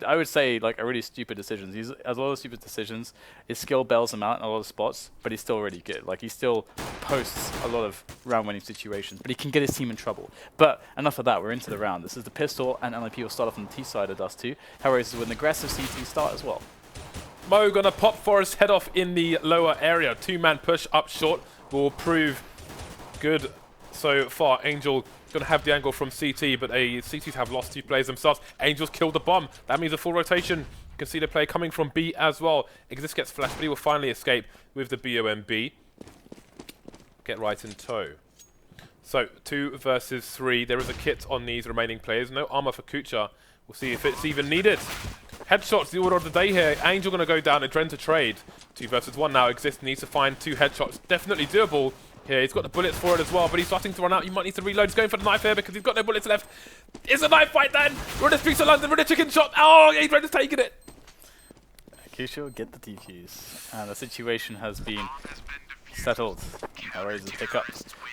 I would say like a really stupid decisions. He has a lot of stupid decisions. His skill bails him out in a lot of spots, but he's still really good. Like he still posts a lot of round-winning situations, but he can get his team in trouble. But enough of that. We're into the round. This is the pistol, and NiP will start off on the T side of dust2. HellRaisers with an aggressive CT start as well. Mo gonna pop Forest head off in the lower area. Two-man push up short will prove good so far. Angel gonna have the angle from CT, but CTs have lost 2 players themselves. Angel's killed the bomb. That means a full rotation. You can see the play coming from B as well. Exist gets flashed, but he will finally escape with the BOMB. Get right in tow. So 2 versus 3. There is a kit on these remaining players. No armor for Kucha. We'll see if it's even needed. Headshots, the order of the day here. Angel going to go down, Adren to trade. 2 versus 1 now. Exist needs to find 2 headshots. Definitely doable here. He's got the bullets for it as well, but he's starting to run out. You might need to reload. He's going for the knife here because he's got no bullets left. It's a knife fight then. Runner speaks to London. Runner chicken shot. Oh, Adren is taking it. Kusha will get the defuse, and the situation has been settled. HellRaisers pick up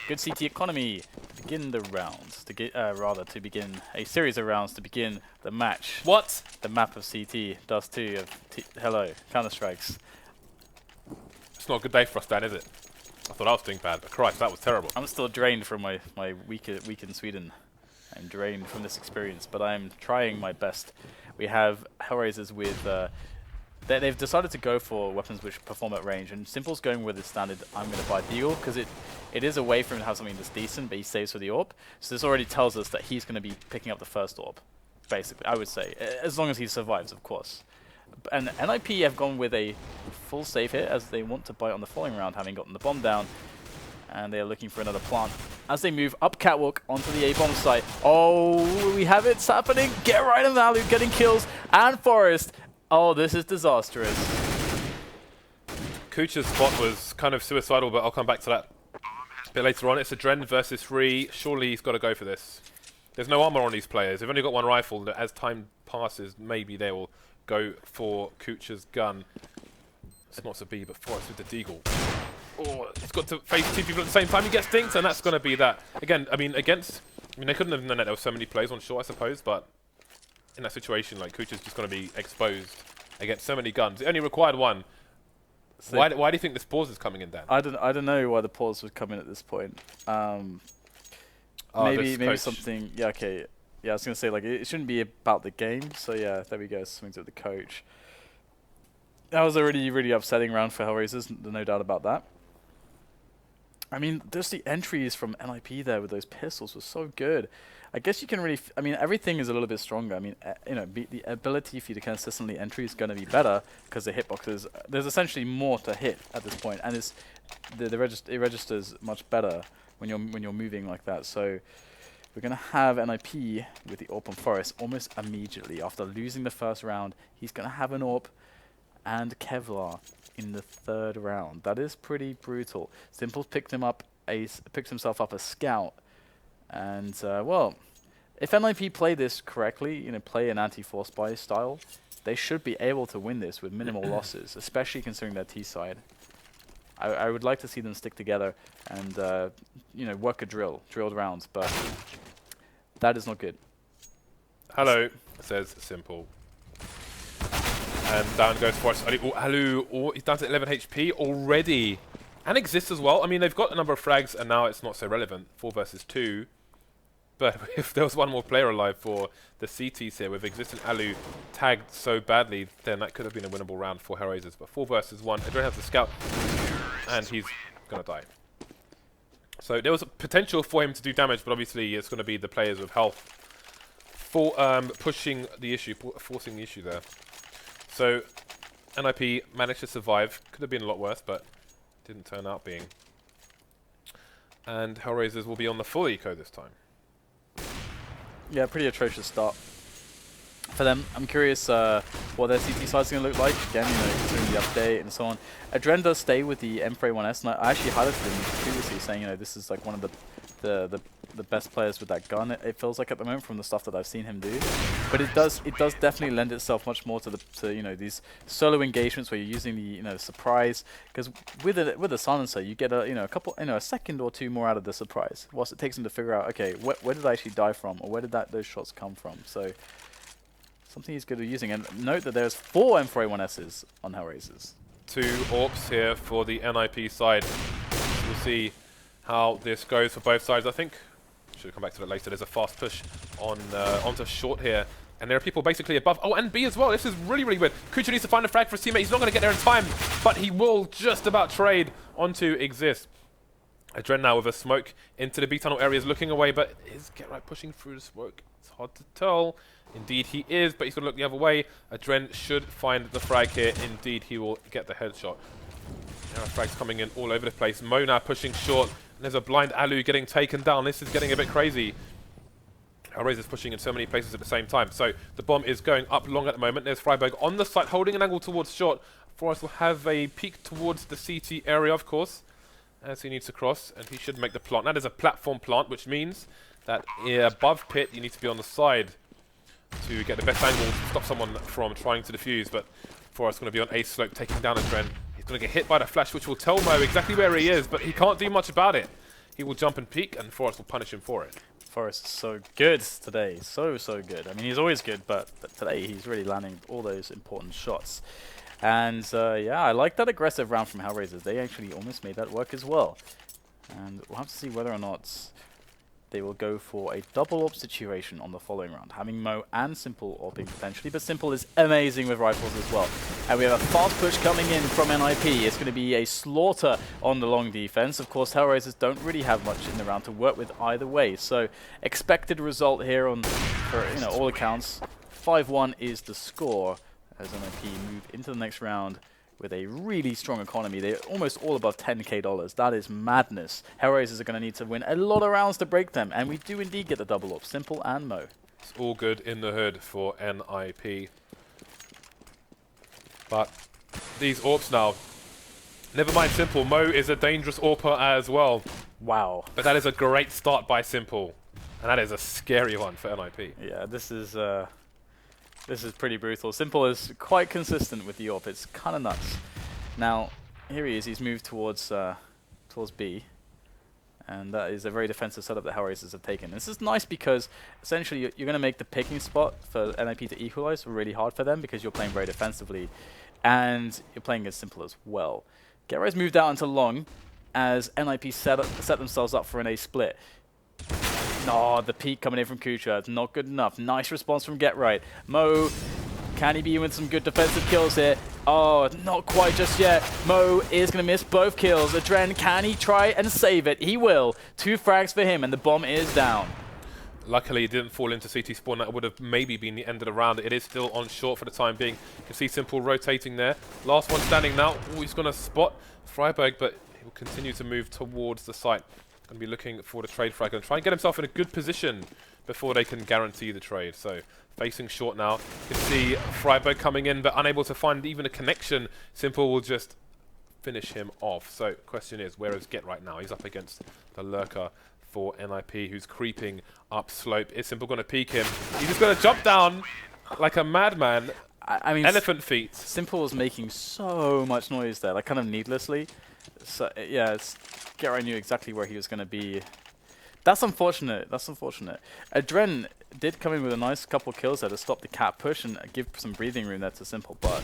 good CT economy to begin the rounds. To get to begin a series of rounds to begin the match. What? The map of CT, dust2 of Hello Counter Strikes. It's not a good day for us, Dan, is it? I thought I was doing bad, but Christ, that was terrible. I'm still drained from my week in Sweden. I'm drained from this experience, but I'm trying my best. We have HellRaisers with. They've decided to go for weapons which perform at range, and Simple's going with his standard I'm going to buy Deagle, because it is a way for him to have something that's decent, but he saves for the AWP. So this already tells us that he's going to be picking up the first AWP, basically, I would say, as long as he survives, of course. And NiP have gone with a full save here, as they want to buy on the following round, having gotten the bomb down, and they are looking for another plant. As they move up catwalk onto the A-bomb site, oh, we have it's happening, get right in value, getting kills, and Forest. Oh, this is disastrous. Kucha's spot was kind of suicidal, but I'll come back to that a bit later on. It's a Dren versus 3. Surely he's got to go for this. There's no armor on these players. They've only got 1 rifle. As time passes, maybe they will go for Kucha's gun. It's not a B, but Forrest with the Deagle. Oh, he's got to face 2 people at the same time. He gets dinked, and that's going to be that. Again, I mean, they couldn't have done that. There were so many players on short, I suppose, but in that situation, like, Kucha's just going to be exposed against so many guns. It only required 1. So why do you think this pause is coming in, Dan? I don't know why the pause would come in at this point. Maybe something. Yeah, okay. Yeah, I was gonna say like it shouldn't be about the game. So yeah, there we go. Swings with the coach. That was a really upsetting round for HellRaisers. No doubt about that. I mean, just the entries from NiP there with those pistols was so good. I guess you can really. I mean, everything is a little bit stronger. I mean, the ability for you to consistently entry is going to be better because the hitboxes. There's essentially more to hit at this point, and it's it registers much better when you're moving like that. So we're going to have NiP with the AWP on Forest almost immediately after losing the first round. He's going to have an AWP and Kevlar in the 3rd round. That is pretty brutal. Simple picked himself up a scout. And, well, if NiP play this correctly, play an anti-force buy style, they should be able to win this with minimal losses, especially considering their T side. I would like to see them stick together and, work a drilled rounds, but that is not good. Hello, says Simple. And down goes Forrest. Hello, he's down to 11 HP already. And Exists as well. I mean, they've got a number of frags, and now it's not so relevant. 4 versus 2. But if there was 1 more player alive for the CTs here, with Exist and Alu tagged so badly, then that could have been a winnable round for HellRaisers. But 4 versus 1, Adrian has the scout, and he's going to die. So there was a potential for him to do damage, but obviously it's going to be the players with health for pushing the issue, forcing the issue there. So NiP managed to survive. Could have been a lot worse, but didn't turn out being. And HellRaisers will be on the full eco this time. Yeah, pretty atrocious start for them. I'm curious what their CT side's going to look like. Again, considering the update and so on. Adren does stay with the M4A1S, and I actually highlighted him previously, saying this is like one of the best players with that gun. It feels like at the moment from the stuff that I've seen him do. But it does definitely lend itself much more to these solo engagements where you're using the surprise, because with a silencer you get a second or 2 more out of the surprise, whilst it takes them to figure out, okay, where did I actually die from, or where did those shots come from. So something he's good at using. And note that there's 4 M4A1Ss on HellRaisers. 2 AWPs here for the NiP side. We'll see how this goes for both sides. I think, should come back to that later, there's a fast push on onto short here. And there are people basically above. Oh, and B as well. This is really, really weird. Kucha needs to find a frag for his teammate. He's not going to get there in time, but he will just about trade onto Exist. Adren now with a smoke into the B tunnel area is looking away, but is GetRight pushing through the smoke? It's hard to tell. Indeed he is, but he's going to look the other way. Adren should find the frag here. Indeed he will get the headshot. There are frags coming in all over the place. Mo now pushing short. And there's a blind Alu getting taken down. This is getting a bit crazy. HellRaisers pushing in so many places at the same time. So the bomb is going up long at the moment. There's Freiberg on the site, holding an angle towards short. Forrest will have a peek towards the CT area, of course, as he needs to cross, and he should make the plant. That is a platform plant, which means that above pit, you need to be on the side to get the best angle to stop someone from trying to defuse. But Forrest going to be on A slope, taking down Adren. He's going to get hit by the flash, which will tell Mo exactly where he is, but he can't do much about it. He will jump and peek, and Forrest will punish him for it. Forrest is so good today, so good. I mean, he's always good, but today he's really landing all those important shots. And yeah, I like that aggressive round from HellRaisers. They actually almost made that work as well. And we'll have to see whether or not they will go for a double AWP situation on the following round, having Mo and Simple AWPing potentially, but Simple is amazing with rifles as well. And we have a fast push coming in from NiP. It's going to be a slaughter on the long defense. Of course, HellRaisers don't really have much in the round to work with either way, so expected result here on, for all accounts, 5-1 is the score as NiP move into the next round with a really strong economy. They're almost all above $10K. That is madness. HellRaisers are going to need to win a lot of rounds to break them, and we do indeed get the double up. Simple and Mo. It's all good in the hood for NiP. But these AWPs now, never mind Simple, Mo is a dangerous AWPer as well. Wow. But that is a great start by Simple, and that is a scary one for NiP. Yeah, this is pretty brutal. Simple is quite consistent with the AWP. It's kind of nuts. Now, here he is. He's moved towards B. And that is a very defensive setup that HellRaisers have taken. This is nice because essentially you're going to make the picking spot for NiP to equalize really hard for them because you're playing very defensively. And you're playing as Simple as well. GetRight's moved out into long as NiP set themselves up for an A split. No, the peek coming in from Kucha. It's not good enough. Nice response from GetRight. Mo, can he be with some good defensive kills here? Oh, not quite just yet. Mo is going to miss both kills. Adren, can he try and save it? He will. 2 frags for him, and the bomb is down. Luckily, it didn't fall into CT spawn. That would have maybe been the end of the round. It is still on short for the time being. You can see Simple rotating there. Last one standing now. Oh, he's going to spot Freiberg, but he will continue to move towards the site. Going to be looking for the trade frag and try and get himself in a good position before they can guarantee the trade. So facing short now. You can see Freiberg coming in but unable to find even a connection. Simple will just finish him off. So question is, where is GetRight now? He's up against the lurker for NiP who's creeping up slope. Is Simple going to peek him? He's just going to jump down like a madman. I mean, elephant feet. Simple was making so much noise there, like kind of needlessly. So yeah, GetRight knew exactly where he was going to be. That's unfortunate. That's unfortunate. Adren did come in with a nice couple kills there to stop the cat push and give some breathing room there to Simple, but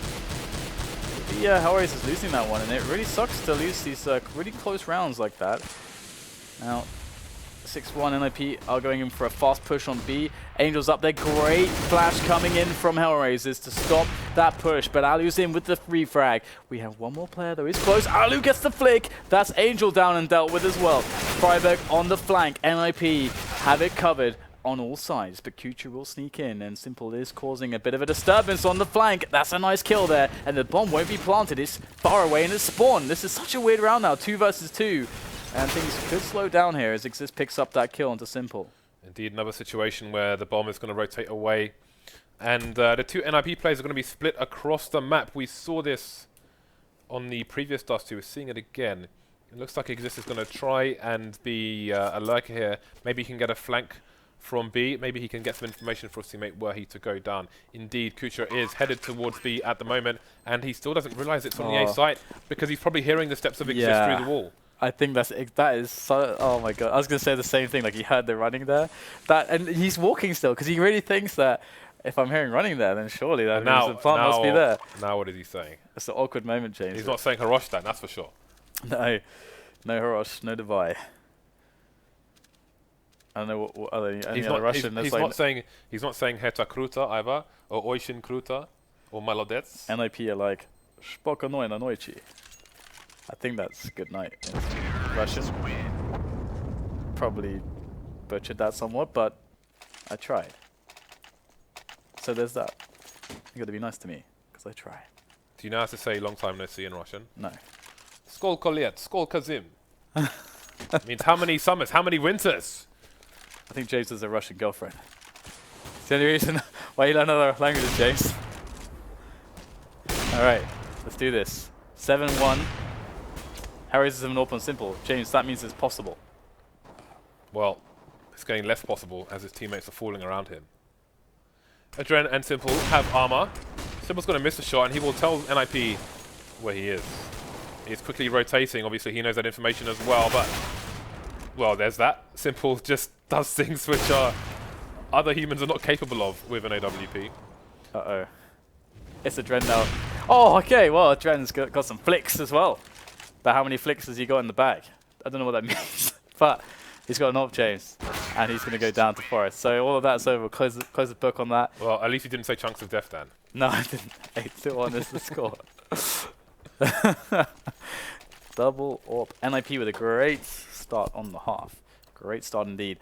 yeah, HellRaisers is losing that one, and it really sucks to lose these really close rounds like that. Now, 6-1 NiP are going in for a fast push on B. Angel's up there. Great flash coming in from HellRaisers to stop that push. But Alu's in with the free frag. We have one more player though. He's close. Alu gets the flick. That's Angel down and dealt with as well. Freiberg on the flank. NiP have it covered on all sides. But Kucha will sneak in, and Simple is causing a bit of a disturbance on the flank. That's a nice kill there. And the bomb won't be planted. It's far away and it's spawned. This is such a weird round now. 2 versus 2. And things could slow down here as Exist picks up that kill onto Simple. Indeed, another situation where the bomb is going to rotate away. And the 2 NiP players are going to be split across the map. We saw this on the previous dust2. We're seeing it again. It looks like Exist is going to try and be a lurker here. Maybe he can get a flank from B. Maybe he can get some information for his teammate were he to go down. Indeed, Kucha is headed towards B at the moment. And he still doesn't realize it's on the A site because he's probably hearing the steps of Exist through the wall. I think that is so. Oh my god! I was gonna say the same thing. Like he heard the running there, and he's walking still because he really thinks that If I'm hearing running there, then surely that means the plant must be there. Now what is he saying? It's an awkward moment, James. He's not saying Hirosh then, that's for sure. No. No Hirosh, no Dubai. I don't know what other Russian. He's not saying Heta Kruta either, or Oishin Kruta, or Malodets. NiP are like Spokojno na nochi. I think that's good night in Russian. Probably butchered that somewhat, but I tried. So there's that. You got to be nice to me, because I try. Do you know how to say long time no see in Russian? No. Skol Kolyet, Skol Kazim. Means how many summers, how many winters? I think James has a Russian girlfriend. It's the only reason why you learn other languages, James. Alright, let's do this. 7-1. HellRaisers have an open simple. James, that means it's possible. Well, it's getting less possible as his teammates are falling around him. Adren and Simple have armor. Simple's going to miss a shot and he will tell NiP where he is. He's quickly rotating. Obviously, he knows that information as well, but... Well, there's that. Simple just does things which other humans are not capable of with an AWP. Uh-oh. It's Adren now. Oh, okay. Well, Adren's got some flicks as well. But how many flicks has he got in the bag? I don't know what that means. But he's got an AWP, James. And he's going to go down to Forest. So all of that's over. Close the book on that. Well, at least he didn't say chunks of death, Dan. No, I didn't. 8-1 is the score. Double AWP. NiP with a great start on the half. Great start indeed.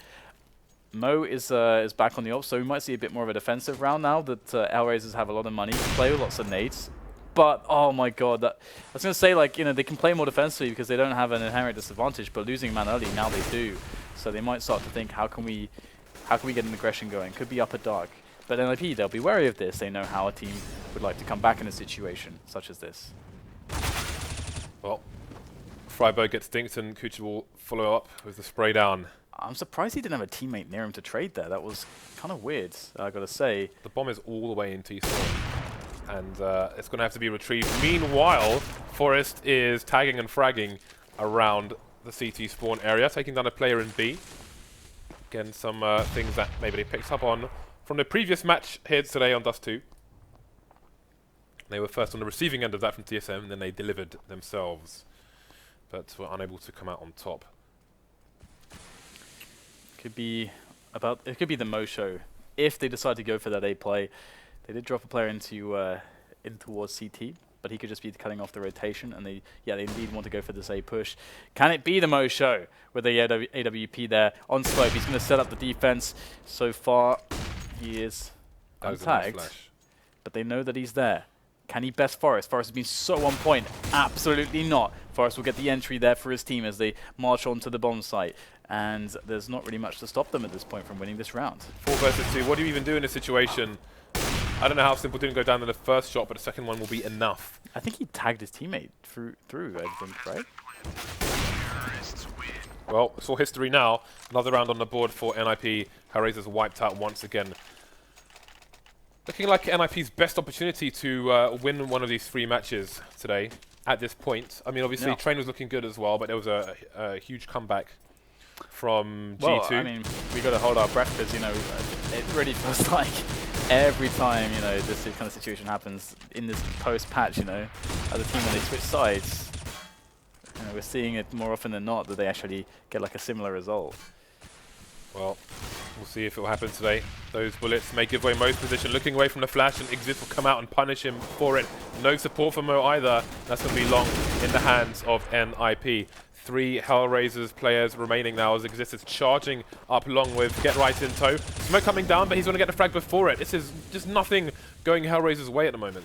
Mo is back on the AWP, so we might see a bit more of a defensive round now that HellRaisers have a lot of money to play with, lots of nades. But, oh my god, I was going to say, like, they can play more defensively because they don't have an inherent disadvantage, but losing man early, now they do. So they might start to think, how can we get an aggression going? Could be upper dark. But NiP, they'll be wary of this. They know how a team would like to come back in a situation such as this. Well, Freiburg gets dinked and Kucha will follow up with the spray down. I'm surprised he didn't have a teammate near him to trade there. That was kind of weird, I gotta say. The bomb is all the way in T-spawn, and it's going to have to be retrieved. Meanwhile, Forest is tagging and fragging around the CT spawn area, taking down a player in B. Again, some things that maybe they picked up on from the previous match here today on dust2. They were first on the receiving end of that from TSM, and then they delivered themselves, but were unable to come out on top. It could be the Mo show if they decide to go for that A play. They did drop a player in towards CT, but he could just be cutting off the rotation, and they indeed want to go for this A push. Can it be the Mo show with the AWP there on slope? He's going to set up the defense. So far, he is untagged, but they know that he's there. Can he best Forest? Forest has been so on point. Absolutely not. Forest will get the entry there for his team as they march on to the bomb site. And there's not really much to stop them at this point from winning this round. 4 versus 2. What do you even do in this situation? I don't know how Simple didn't go down in the first shot, but the second one will be enough. I think he tagged his teammate through I think, right? Well, it's all history now. Another round on the board for NiP. HellRaisers wiped out once again. Looking like NiP's best opportunity to win one of these 3 matches today at this point. I mean, obviously, Train was looking good as well, but there was a huge comeback from G2. Well, I mean, we got to hold our breath because, it really feels like every time, this kind of situation happens in this post-patch, as a team when they switch sides, we're seeing it more often than not that they actually get like a similar result. Well, we'll see if it will happen today. Those bullets may give away Mo's position. Looking away from the flash, and Exist will come out and punish him for it. No support for Mo either. That's going to be long in the hands of NiP. 3 HellRaisers players remaining now as Exist is charging up along with Get Right in tow. Smoke coming down, but he's going to get the frag before it. This is just nothing going HellRaisers' way at the moment.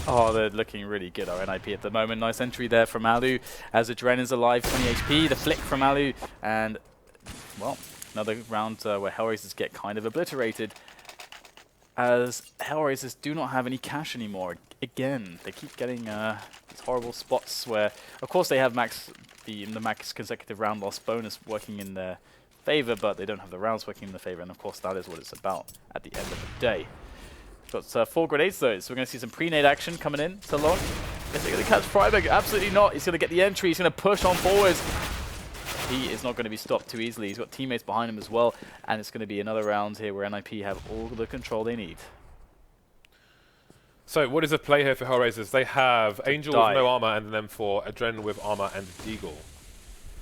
Oh, they're looking really good, our NiP at the moment. Nice entry there from Alu as Adren is alive, 20 HP. The flick from Alu, and, well, another round where HellRaisers get kind of obliterated as HellRaisers do not have any cash anymore. Again, they keep getting these horrible spots where, of course, they have the max consecutive round loss bonus working in their favor, but they don't have the rounds working in their favor, and of course that is what it's about at the end of the day. Got 4 grenades though, so we're going to see some pre-nade action coming in to long. Is he going to catch Freiburg? Absolutely not. He's going to get the entry. He's going to push on forwards. he is not going to be stopped too easily. He's got teammates behind him as well, and it's going to be another round here where NiP have all the control they need. So what is the play here for HellRaisers? They have Angel with no armor and then for Adrenaline with armor and Deagle.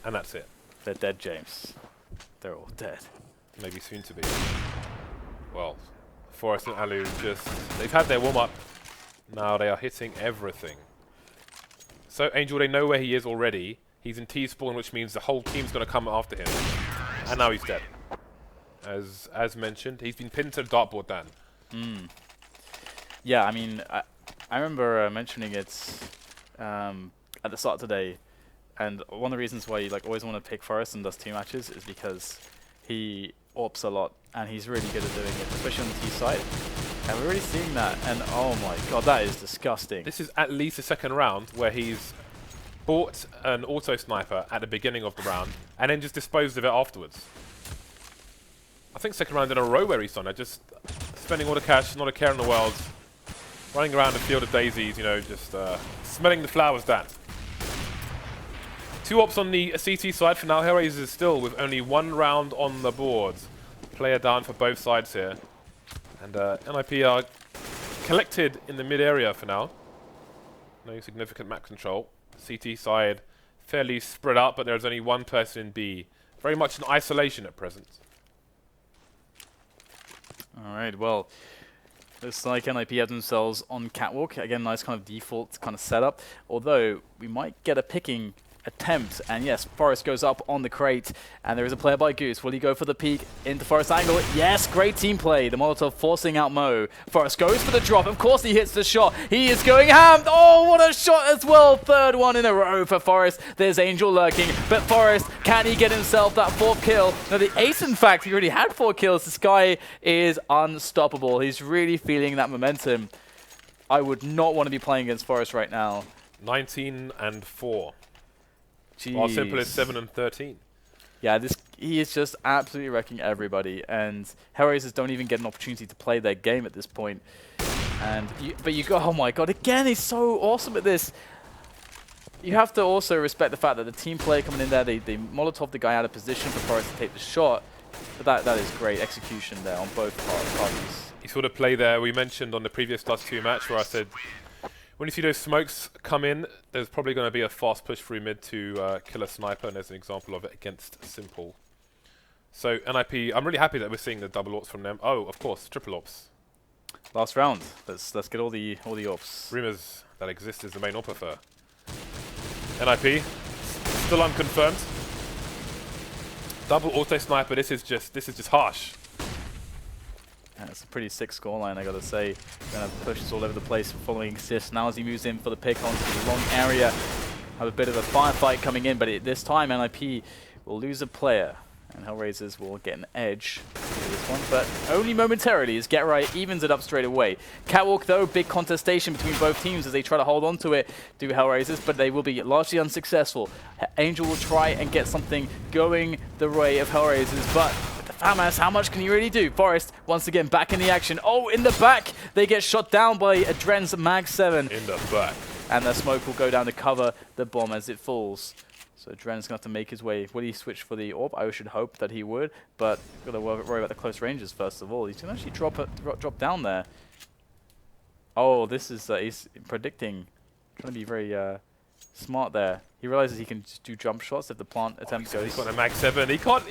And that's it. They're dead, James. They're all dead. Maybe soon to be. Well, Forest and Alu they've had their warm-up. Now they are hitting everything. So Angel, they know where he is already. He's in T-spawn, which means the whole team's going to come after him. And now he's dead. As mentioned, he's been pinned to the dartboard, Dan. Yeah, I mean, I remember mentioning it at the start today, and one of the reasons why you always want to pick Forest in Dust 2 matches is because he AWPs a lot, and he's really good at doing it, especially on the T side. And we're already seeing that, and oh my god, that is disgusting. This is at least the second round where he's bought an auto sniper at the beginning of the round and then just disposed of it afterwards. I think second round in a row where he's done it, just spending all the cash, not a care in the world, running around a field of daisies, you know, just smelling the flowers, Dan. 2 ops on the CT side for now. HellRaisers is still with only 1 round on the board. Player down for both sides here. And NiP are collected in the mid area for now. No significant map control. CT side fairly spread out, but there's only 1 person in B. Very much in isolation at present. Alright, well, looks like NiP have themselves on Catwalk. Again, nice kind of default kind of setup. Although, we might get a picking attempt, and yes, Forest goes up on the crate, and there is a player by Goose. Will he go for the peek into Forest angle? Yes, great team play. The Molotov forcing out Mo. Forest goes for the drop. Of course he hits the shot. He is going ham. Oh, what a shot as well. 3rd one in a row for Forest. There's Angel lurking, but Forest, can he get himself that 4th kill? No, the ace, in fact, he already had 4 kills. This guy is unstoppable. He's really feeling that momentum. I would not want to be playing against Forest right now. 19 and 4. Jeez. While Simple is 7 and 13. Yeah, he is just absolutely wrecking everybody, and HellRaisers don't even get an opportunity to play their game at this point. And but you go, oh my god, again, he's so awesome at this. You have to also respect the fact that the team player coming in there, they Molotov the guy out of position for Forest to take the shot. But that is great execution there on both parties. You sort of play there, we mentioned on the previous Dust 2 match where I said, when you see those smokes come in, there's probably going to be a fast push through mid to kill a sniper, and there's an example of it against Simple. So NiP, I'm really happy that we're seeing the double AWPs from them. Oh, of course, triple AWPs. Last round. Let's get all the AWPs. Rumors that exist is the main AWP for NiP. Still unconfirmed. Double auto sniper. This is just harsh. Yeah, it's a pretty sick scoreline, I gotta say. Gonna pushes all over the place following assist. Now as he moves in for the pick onto the long area, have a bit of a firefight coming in, but this time NiP will lose a player, and HellRaisers will get an edge for this one, but only momentarily as Get Right evens it up straight away. Catwalk though, big contestation between both teams as they try to hold on to it, do HellRaisers, but they will be largely unsuccessful. Angel will try and get something going the way of HellRaisers, but FAMAS, how much can you really do? Forest, once again, back in the action. Oh, in the back! They get shot down by Adren's Mag 7. In the back. And the smoke will go down to cover the bomb as it falls. So Adren's going to have to make his way. Will he switch for the AWP? I should hope that he would, but got to worry about the close ranges first of all. He's going to actually drop down there. Oh, this is, he's predicting. Trying to be very smart there. He realizes he can just do jump shots if the plant attempt goes. He's got a Mag 7. He can't,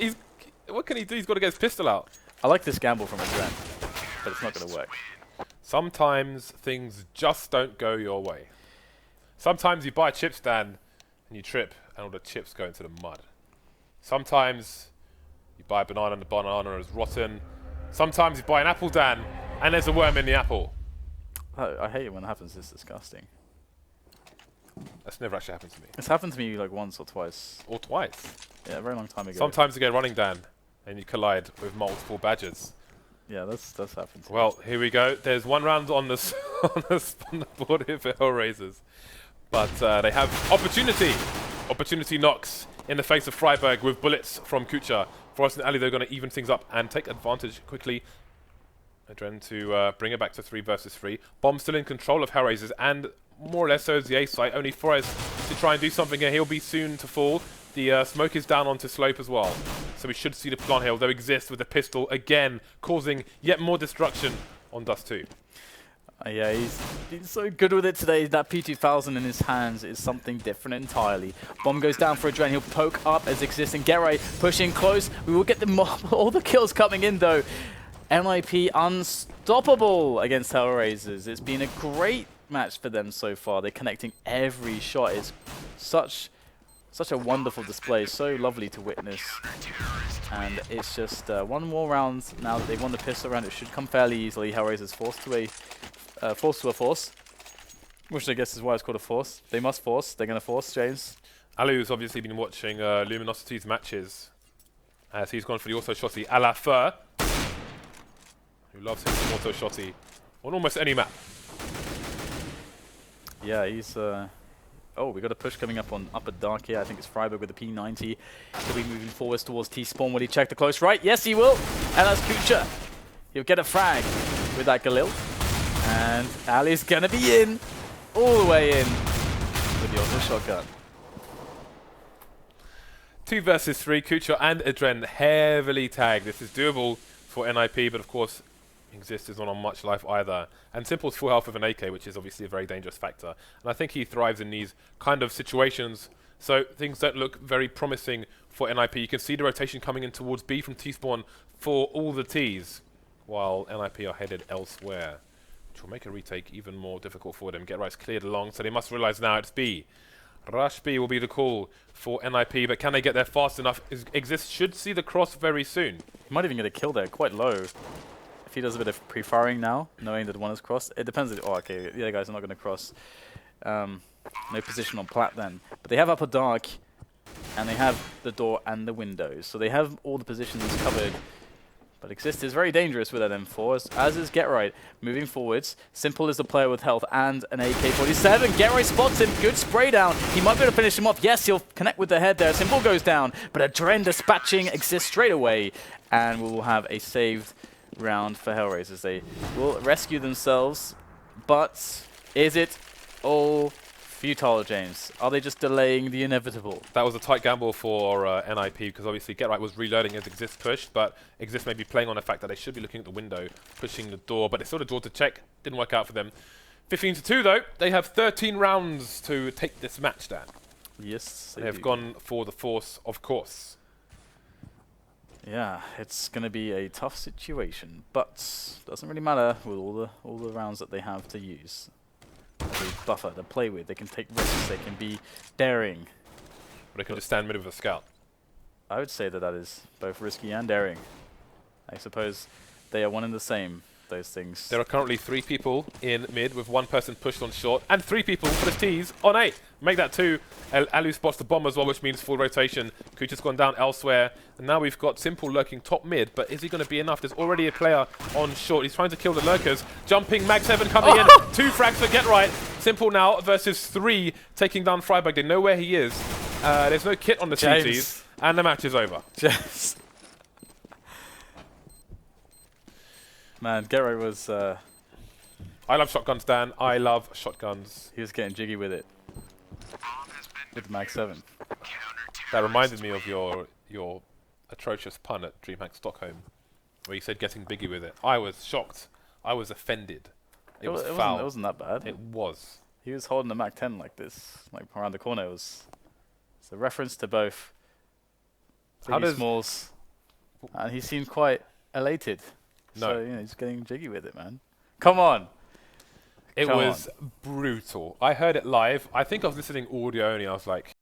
what can he do? He's got to get his pistol out. I like this gamble from Adren, but it's not going to work. Sometimes things just don't go your way. Sometimes you buy a chip stand and you trip and all the chips go into the mud. Sometimes you buy a banana and the banana is rotten. Sometimes you buy an apple, Dan, and there's a worm in the apple. I hate it when it happens. It's disgusting. That's never actually happened to me. It's happened to me like once or twice. Or twice. Yeah, a very long time ago. Sometimes you get running, Dan, and you collide with multiple badgers. Yeah, that's happened to me. Well, here we go. There's 1 round on the on the board here for HellRaisers. But they have opportunity. Opportunity knocks in the face of Freiberg with bullets from Kucha. Forest and Ali, they're going to even things up and take advantage quickly. Adren to bring it back to 3 versus 3. Bomb still in control of HellRaisers, and more or less so is the A site. Only Forest to try and do something here. He'll be soon to fall. The smoke is down onto slope as well. So we should see the plant here, although exist with the pistol again, causing yet more destruction on dust2. Yeah, he's so good with it today. That P2000 in his hands is something different entirely. Bomb goes down for Adren. He'll poke up as existing. Get pushing close. We will get all the kills coming in though. NiP unstoppable against HellRaisers. It's been a great match for them so far. They're connecting every shot. It's such a wonderful display. So lovely to witness. And it's just one more round now that they've won the pistol round. It should come fairly easily. HellRaisers forced to a force, which I guess is why it's called a force. They must force. They're going to force, James. Alu's obviously been watching Luminosity's matches, as he's gone for the auto shotty a la Fur, who loves him some auto shotty on almost any map. Yeah, he's... Oh, we got a push coming up on upper dark here. I think it's Freiburg with the P90. He'll be moving forwards towards T-spawn. Will he check the close right? Yes, he will. And that's Kucha. He'll get a frag with that Galil. And Ali's going to be in. All the way in with the auto shotgun. 2 versus 3. Kucha and Adren heavily tagged. This is doable for NiP, but of course, Exist is not on much life either. And Simple's full health with an AK, which is obviously a very dangerous factor. And I think he thrives in these kind of situations. So things don't look very promising for NiP. You can see the rotation coming in towards B from T-spawn for all the Ts, while NiP are headed elsewhere, which will make a retake even more difficult for them. Get Right's cleared along, so they must realize now it's B. Rush B will be the call for NiP, but can they get there fast enough? Exist should see the cross very soon. He might even get a kill there, quite low. If he does a bit of pre-firing now, knowing that one is crossed, it depends. Oh, okay, the other guys are not going to cross. No position on plat then. But they have upper dark, and they have the door and the windows. So they have all the positions covered. But Exist is very dangerous with that M4, as is Get Right. Moving forwards, Simple is the player with health and an AK-47. Get Right spots him, good spray down. He might be able to finish him off. Yes, he'll connect with the head there. Simple goes down, but Adren dispatching Exist straight away. And we will have a saved round for HellRaisers. They will rescue themselves, but is it all futile, James? Are they just delaying the inevitable? That was a tight gamble for NiP, because obviously Get Right was reloading as Exist pushed, but Exist may be playing on the fact that they should be looking at the window, pushing the door, but they saw the door to check. Didn't work out for them. 15-2 though. They have 13 rounds to take this match down. Yes, they have gone for the force, of course. Yeah, it's going to be a tough situation, but doesn't really matter with all the rounds that they have to use. They buffer, to play with, they can take risks, they can be daring. Or they can just stand middle with a scout. I would say that that is both risky and daring. I suppose they are one and the same, those things. There are currently 3 people in mid with 1 person pushed on short and 3 people for the T's on A. Make that 2. Alu spots the bomb as well, which means full rotation. Kucha's gone down elsewhere. And now we've got Simple lurking top mid, but is he going to be enough? There's already a player on short. He's trying to kill the lurkers. Jumping, Mag 7 coming in. 2 frags for Get Right. Simple now versus 3, taking down Freiburg. They know where he is. There's no kit on the CTs, and the match is over. Man, Get Right was... I love shotguns, Dan. I love shotguns. He was getting jiggy with it. With the Mag 7. That reminded me of your atrocious pun at DreamHack Stockholm, where you said getting biggie with it. I was shocked. I was offended. It was foul. It wasn't that bad. It was. He was holding the Mag 10 like this, like around the corner. It's a reference to both Smalls, and he seemed quite elated. No. So, you know, he's getting jiggy with it, man. Come on. It was brutal. I heard it live. I think I was listening audio only. I was like,